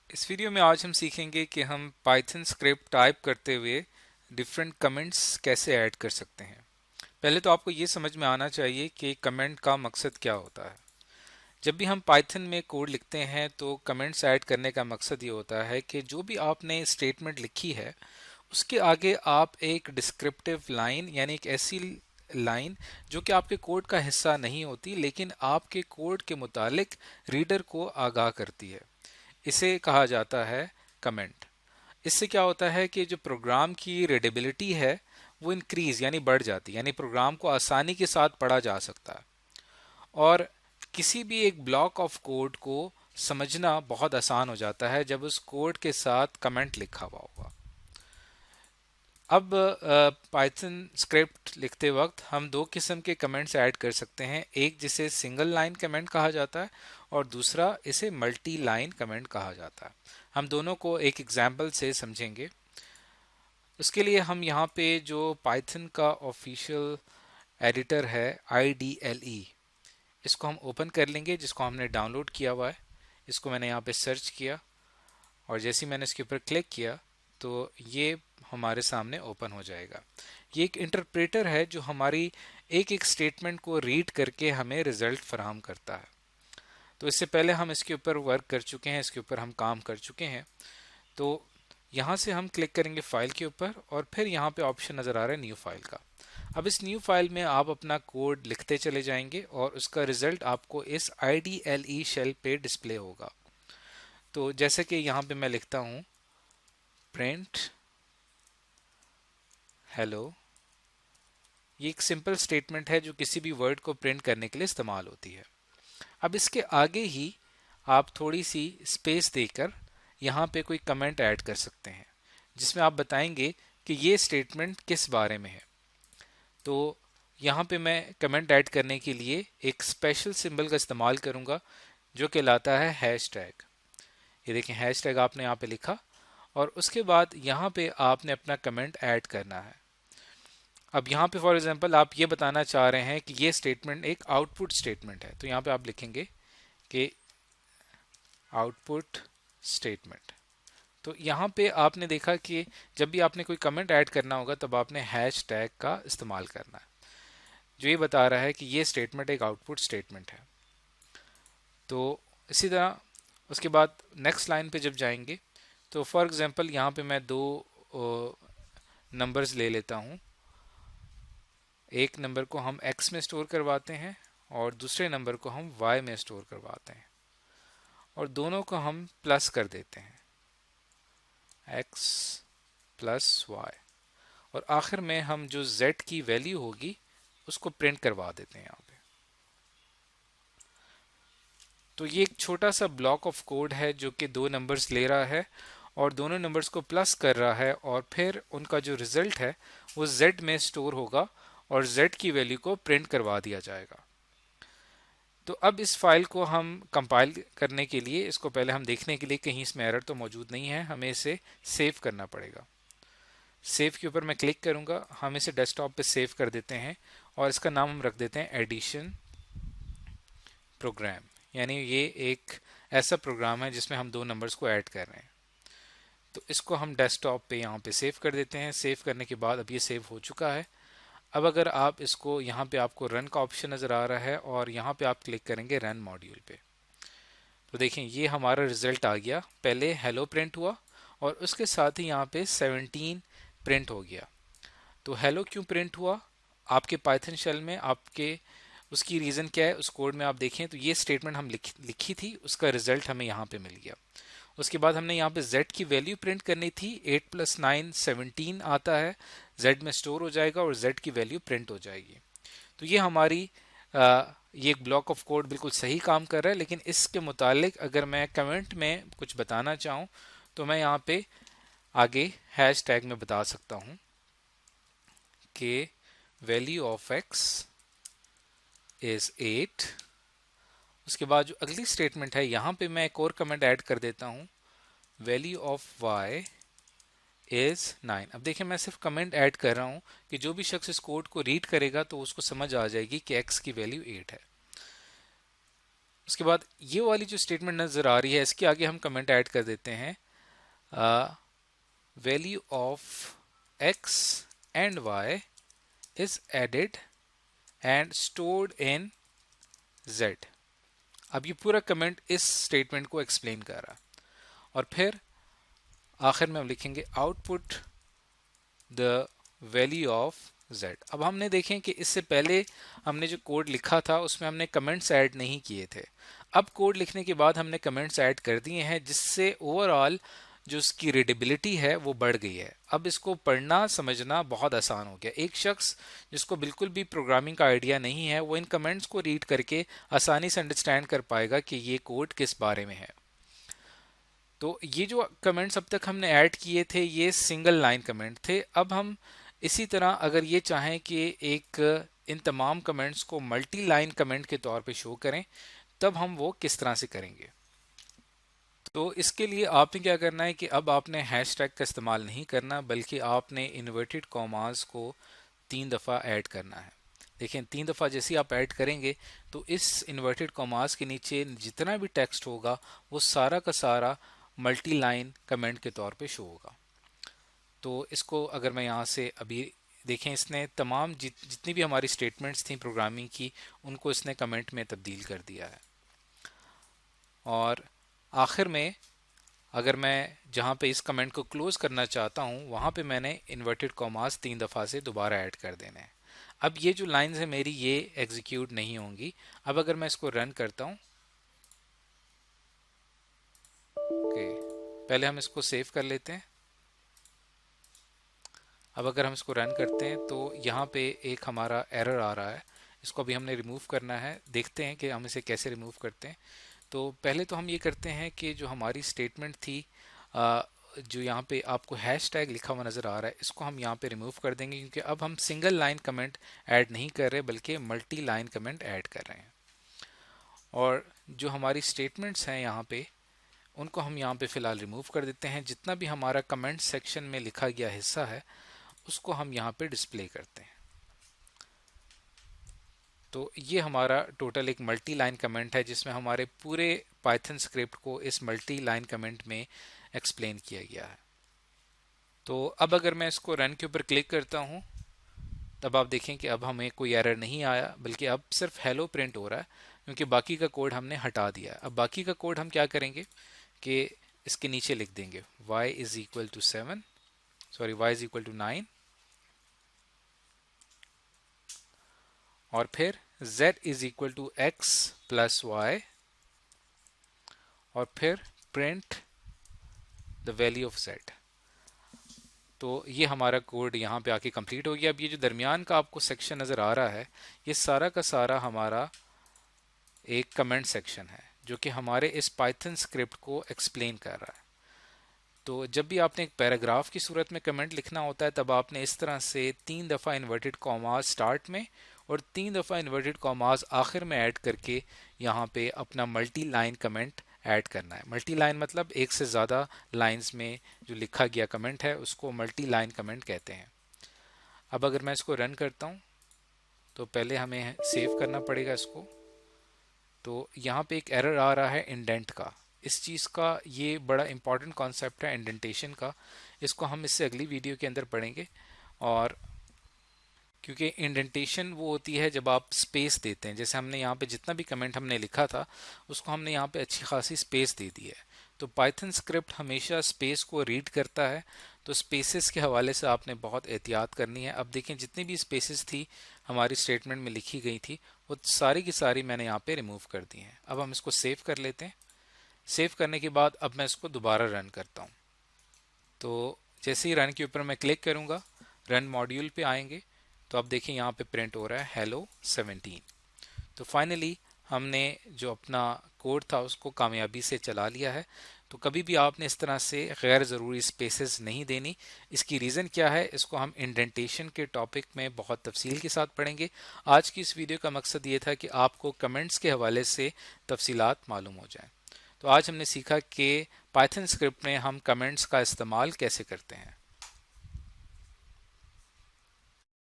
इस वीडियो में आज हम सीखेंगे कि हम पाइथन स्क्रिप्ट टाइप करते हुए डिफरेंट कमेंट्स कैसे ऐड कर सकते हैं। पहले तो आपको ये समझ में आना चाहिए कि कमेंट का मकसद क्या होता है। जब भी हम पाइथन में कोड लिखते हैं तो कमेंट्स ऐड करने का मकसद ये होता है कि जो भी आपने स्टेटमेंट लिखी है उसके आगे आप एक डिस्क्रिप्टिव लाइन यानी एक ऐसी लाइन जो कि आपके कोड का हिस्सा नहीं होती लेकिन आपके कोड के मुतालिक रीडर को आगाह करती है, इसे कहा जाता है कमेंट। इससे क्या होता है कि जो प्रोग्राम की रीडेबिलिटी है वो इंक्रीज यानी बढ़ जाती है, यानी प्रोग्राम को आसानी के साथ पढ़ा जा सकता है और किसी भी एक ब्लॉक ऑफ कोड को समझना बहुत आसान हो जाता है जब उस कोड के साथ कमेंट लिखा हुआ होगा। अब पाइथन स्क्रिप्ट लिखते वक्त हम दो किस्म के कमेंट्स ऐड कर सकते हैं, एक जिसे सिंगल लाइन कमेंट कहा जाता है और दूसरा इसे मल्टी लाइन कमेंट कहा जाता है। हम दोनों को एक एग्जाम्पल से समझेंगे। उसके लिए हम यहाँ पे जो पाइथन का ऑफिशियल एडिटर है IDLE, इसको हम ओपन कर लेंगे, जिसको हमने डाउनलोड किया हुआ है। इसको मैंने यहाँ पे सर्च किया और जैसे ही मैंने इसके ऊपर क्लिक किया तो ये हमारे सामने ओपन हो जाएगा। ये एक इंटरप्रेटर है जो हमारी एक एक स्टेटमेंट को रीड करके हमें रिजल्ट फराहम करता है। तो इससे पहले हम इसके ऊपर वर्क कर चुके हैं, इसके ऊपर हम काम कर चुके हैं। तो यहाँ से हम क्लिक करेंगे फाइल के ऊपर और फिर यहाँ पे ऑप्शन नज़र आ रहा है न्यू फाइल का। अब इस न्यू फाइल में आप अपना कोड लिखते चले जाएंगे और उसका रिजल्ट आपको इस IDLE शेल पे डिस्प्ले होगा। तो जैसे कि यहाँ पे मैं लिखता हूँ प्रिंट हेलो, ये एक सिंपल स्टेटमेंट है जो किसी भी वर्ड को प्रिंट करने के लिए इस्तेमाल होती है। अब इसके आगे ही आप थोड़ी सी स्पेस देकर यहाँ पे कोई कमेंट ऐड कर सकते हैं जिसमें आप बताएंगे कि ये स्टेटमेंट किस बारे में है। तो यहाँ पे मैं कमेंट ऐड करने के लिए एक स्पेशल सिंबल का इस्तेमाल करूँगा जो कहलाता है हैश टैग। ये देखें, हैश टैग आपने यहाँ पे लिखा और उसके बाद यहाँ पे आपने अपना कमेंट ऐड करना है। अब यहाँ पे फॉर एग्जांपल आप ये बताना चाह रहे हैं कि ये स्टेटमेंट एक आउटपुट स्टेटमेंट है, तो यहाँ पे आप लिखेंगे कि आउटपुट स्टेटमेंट। तो यहाँ पे आपने देखा कि जब भी आपने कोई कमेंट ऐड करना होगा तब आपने हैश टैग का इस्तेमाल करना है जो ये बता रहा है कि ये स्टेटमेंट एक आउटपुट स्टेटमेंट है। तो इसी तरह उसके बाद नेक्स्ट लाइन पे जब जाएंगे तो फॉर एग्जांपल यहाँ पे मैं दो नंबर्स ले लेता हूँ। एक नंबर को हम x में स्टोर करवाते हैं और दूसरे नंबर को हम y में स्टोर करवाते हैं और दोनों को हम प्लस कर देते हैं, x प्लस y, और आखिर में हम जो z की वैल्यू होगी उसको प्रिंट करवा देते हैं यहाँ पे। तो ये एक छोटा सा ब्लॉक ऑफ कोड है जो कि दो नंबर्स ले रहा है और दोनों नंबर्स को प्लस कर रहा है और फिर उनका जो रिजल्ट है वो z में स्टोर होगा और z की वैल्यू को प्रिंट करवा दिया जाएगा। तो अब इस फाइल को हम कंपाइल करने के लिए, इसको पहले हम देखने के लिए कहीं इसमें एरर तो मौजूद नहीं है, हमें इसे सेव करना पड़ेगा। सेव के ऊपर मैं क्लिक करूंगा, हम इसे डेस्कटॉप पे सेव कर देते हैं और इसका नाम हम रख देते हैं एडिशन प्रोग्राम, यानी ये एक ऐसा प्रोग्राम है जिसमें हम दो नंबर्स को ऐड कर रहे हैं। तो इसको हम डेस्कटॉप पे यहाँ पे सेव कर देते हैं। सेव करने के बाद अब ये सेव हो चुका है। अब अगर आप इसको, यहाँ पे आपको रन का ऑप्शन नज़र आ रहा है और यहाँ पे आप क्लिक करेंगे रन मॉड्यूल पे, तो देखें ये हमारा रिजल्ट आ गया। पहले हेलो प्रिंट हुआ और उसके साथ ही यहाँ पे 17 प्रिंट हो गया। तो हेलो क्यों प्रिंट हुआ आपके पाइथन शेल में, आपके उसकी रीज़न क्या है उस कोड में आप देखें तो ये स्टेटमेंट हम लिखी थी, उसका रिजल्ट हमें यहाँ पे मिल गया। उसके बाद हमने यहाँ पे z की वैल्यू प्रिंट करनी थी, 8 + 9 17 आता है, z में स्टोर हो जाएगा और z की वैल्यू प्रिंट हो जाएगी। तो ये हमारी ये एक ब्लॉक ऑफ कोड बिल्कुल सही काम कर रहा है, लेकिन इसके मुतालिक अगर मैं कमेंट में कुछ बताना चाहूँ तो मैं यहाँ पे आगे हैश टैग में बता सकता हूँ कि वैल्यू ऑफ x इज 8। उसके बाद जो अगली स्टेटमेंट है यहाँ पे मैं एक और कमेंट ऐड कर देता हूँ, वैल्यू ऑफ y इज 9। अब देखिए मैं सिर्फ कमेंट ऐड कर रहा हूँ कि जो भी शख्स इस कोड को रीड करेगा तो उसको समझ आ जाएगी कि x की वैल्यू 8 है। उसके बाद ये वाली जो स्टेटमेंट नज़र आ रही है इसके आगे हम कमेंट ऐड कर देते हैं value of x and y is added and stored in z। अब ये पूरा कमेंट इस स्टेटमेंट को एक्सप्लेन कर रहा है। और फिर आखिर में हम लिखेंगे output the value of z। अब हमने देखें कि इससे पहले हमने जो कोड लिखा था उसमें हमने कमेंट्स ऐड नहीं किए थे। अब कोड लिखने के बाद हमने कमेंट्स ऐड कर दिए हैं, जिससे ओवरऑल जो उसकी रीडेबिलिटी है वो बढ़ गई है। अब इसको पढ़ना समझना बहुत आसान हो गया। एक शख्स जिसको बिल्कुल भी प्रोग्रामिंग का आइडिया नहीं है वो इन कमेंट्स को रीड करके आसानी से अंडरस्टैंड कर पाएगा कि ये कोड किस बारे में है। तो ये जो कमेंट्स अब तक हमने ऐड किए थे ये सिंगल लाइन कमेंट थे। अब हम इसी तरह अगर ये चाहें कि एक इन तमाम कमेंट्स को मल्टी लाइन कमेंट के तौर पे शो करें, तब हम वो किस तरह से करेंगे। तो इसके लिए आपने क्या करना है कि अब आपने हैशटैग का इस्तेमाल नहीं करना, बल्कि आपने इन्वर्टेड कॉमास को 3 दफ़ा ऐड करना है। देखें 3 दफ़ा जैसे आप ऐड करेंगे तो इस इन्वर्टेड कॉमास के नीचे जितना भी टेक्स्ट होगा वो सारा का सारा मल्टी लाइन कमेंट के तौर पे शो होगा। तो इसको अगर मैं यहाँ से अभी देखें, इसने तमाम जितनी भी हमारी स्टेटमेंट्स थी प्रोग्रामिंग की उनको इसने कमेंट में तब्दील कर दिया है। और आखिर में अगर मैं जहाँ पे इस कमेंट को क्लोज करना चाहता हूँ वहाँ पे मैंने इन्वर्टेड कॉमास 3 दफ़ा से दोबारा ऐड कर देने हैं। अब ये जो लाइंस है मेरी ये एग्जीक्यूट नहीं होंगी। अब अगर मैं इसको रन करता हूँ, ओके, पहले हम इसको सेव कर लेते हैं। अब अगर हम इसको रन करते हैं तो यहाँ पे एक हमारा एरर आ रहा है, इसको अभी हमने रिमूव करना है। देखते हैं कि हम इसे कैसे रिमूव करते हैं। तो पहले तो हम ये करते हैं कि जो हमारी स्टेटमेंट थी जो यहाँ पे आपको हैश टैग लिखा हुआ नज़र आ रहा है इसको हम यहाँ पे रिमूव कर देंगे, क्योंकि अब हम सिंगल लाइन कमेंट ऐड नहीं कर रहे बल्कि मल्टी लाइन कमेंट ऐड कर रहे हैं। और जो हमारी स्टेटमेंट्स हैं यहाँ पे उनको हम यहाँ पे फ़िलहाल रिमूव कर देते हैं। जितना भी हमारा कमेंट सेक्शन में लिखा गया हिस्सा है उसको हम यहाँ पे डिस्प्ले करते हैं। तो ये हमारा टोटल एक मल्टी लाइन कमेंट है जिसमें हमारे पूरे पाइथन स्क्रिप्ट को इस मल्टी लाइन कमेंट में एक्सप्लेन किया गया है। तो अब अगर मैं इसको रन के ऊपर क्लिक करता हूँ तब आप देखें कि अब हमें कोई एरर नहीं आया, बल्कि अब सिर्फ हेलो प्रिंट हो रहा है, क्योंकि बाकी का कोड हमने हटा दिया है। अब बाकी का कोड हम क्या करेंगे कि इसके नीचे लिख देंगे y is equal to 7, sorry y is equal to 9, और फिर z is equal to x plus y, और फिर print the value of z। तो ये हमारा कोड यहाँ पे आके कंप्लीट हो गया। अब ये जो दरमियान का आपको सेक्शन नज़र आ रहा है ये सारा का सारा हमारा एक कमेंट सेक्शन है जो कि हमारे इस पाइथन स्क्रिप्ट को एक्सप्लेन कर रहा है। तो जब भी आपने एक पैराग्राफ की सूरत में कमेंट लिखना होता है तब आपने इस तरह से 3 दफ़ा इन्वर्टेड कॉमास स्टार्ट में और 3 दफ़ा इन्वर्टेड कॉमास आखिर में ऐड करके यहाँ पे अपना मल्टी लाइन कमेंट ऐड करना है। मल्टी लाइन मतलब एक से ज़्यादा लाइंस में जो लिखा गया कमेंट है उसको मल्टी लाइन कमेंट कहते हैं। अब अगर मैं इसको रन करता हूँ तो पहले हमें सेव करना पड़ेगा इसको। तो यहाँ पे एक एरर आ रहा है इंडेंट का। इस चीज़ का ये बड़ा इंपॉर्टेंट कॉन्सेप्ट है इंडेंटेशन का, इसको हम इससे अगली वीडियो के अंदर पढ़ेंगे। और क्योंकि इंडेंटेशन वो होती है जब आप स्पेस देते हैं, जैसे हमने यहाँ पे जितना भी कमेंट हमने लिखा था उसको हमने यहाँ पे अच्छी खासी स्पेस दे दी है। तो पाइथन स्क्रिप्ट हमेशा स्पेस को रीड करता है, तो स्पेसेस के हवाले से आपने बहुत एहतियात करनी है। अब देखें जितनी भी स्पेसेस थी हमारी स्टेटमेंट में लिखी गई थी वो सारी की सारी मैंने यहाँ पे रिमूव कर दी हैं। अब हम इसको सेव कर लेते हैं। सेव करने के बाद अब मैं इसको दोबारा रन करता हूँ। तो जैसे ही रन के ऊपर मैं क्लिक करूँगा रन मॉड्यूल पे आएंगे तो आप देखें यहाँ पे प्रिंट हो रहा है हेलो 17। तो फाइनली हमने जो अपना कोड था उसको कामयाबी से चला लिया है। तो कभी भी आपने इस तरह से गैर ज़रूरी स्पेसेस नहीं देनी। इसकी रीज़न क्या है इसको हम इंडेंटेशन के टॉपिक में बहुत तफसील के साथ पढ़ेंगे। आज की इस वीडियो का मकसद ये था कि आपको कमेंट्स के हवाले से तफसीलात मालूम हो जाएं। तो आज हमने सीखा कि पाइथन स्क्रिप्ट में हम कमेंट्स का इस्तेमाल कैसे करते हैं।